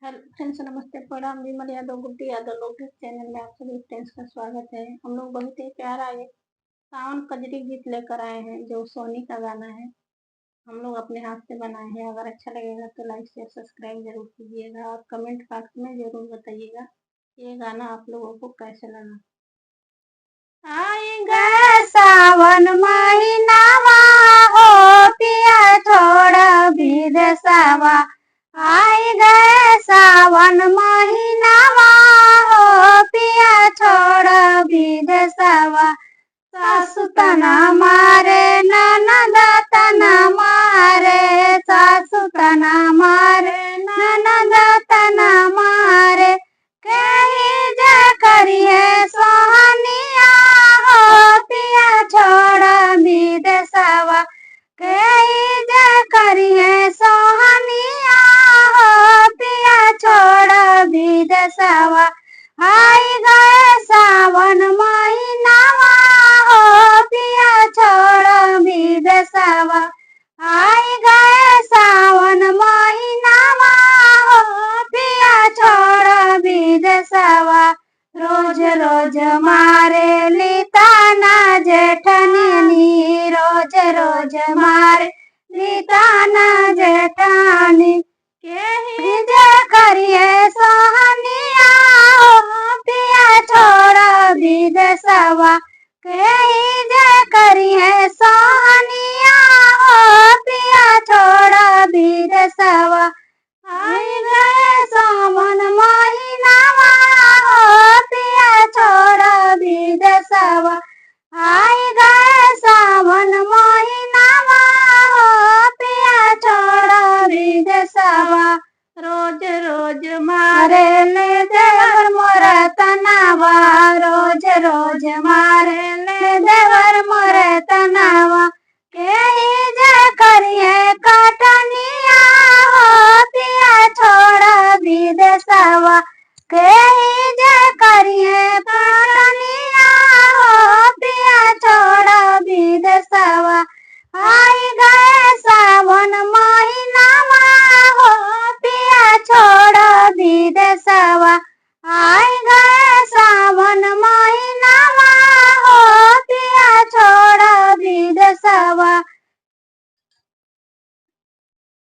Hello friends, नमस्ते प्रणाम। विमल यादव, गुड्डी यादव लोग चैनल में आप सभी फ्रेंड्स का स्वागत है। हम लोग बहुत ही प्यारा एक सावन कजरी गीत लेकर आए हैं जो सोनी का गाना है। हम लोग अपने हाथ से बनाए हैं। अगर अच्छा लगेगा तो लाइक शेयर सब्सक्राइब जरूर कीजिएगा और कमेंट बॉक्स में जरूर बताइएगा ये गाना आप लोगों को कैसे लगा। आएगा सावन महीनावा हो पिया छोड़ विदेशवा। आई गए सावन महीनावा हो पिया छोड़ विदेशवा। सासु तना मारे ननद तना मारे, सासु तना मारे ननद तना मारे। कहीं जा करिए सोहनिया हो पिया छोड़ विदेशवा। कहीं जा करिए सोहनिया हो पिया छोड़ विदेशवा। आई गए सावन महीनावा हो पिया छोड़ विदेशवा। आई गए सावन महीनावा हो पिया छोड़ विदेशवा। रोज रोज मारे लिताना जेठनी, रोज रोज मारे लिताना जेठानी। के जे करिए सोहनिया हो पिया छोड़ विदेशवा। कहीं जे करिए सोहनिया हो पिया छोड़ विदेशवा। आई गए सावन महीनावा हो पिया छोड़ विदेशवा। आई गए सावन महीनावा हो पिया छोड़ विदेशवा। रोज रोज मारे ले देवर मोर तनावा, रोज रोज मारे ले देवर मोर तनावा। कहीं जे करिए कटनिया हो पिया छोड़ विदेशवा। कहीं जे करिए कटनिया हो पिया छोड़ विदेशवा। आई गए सावन महीनावा हो पिया छोड़ विदेशवा। आई गए सावन महीनावा हो पिया छोड़ विदेशवा।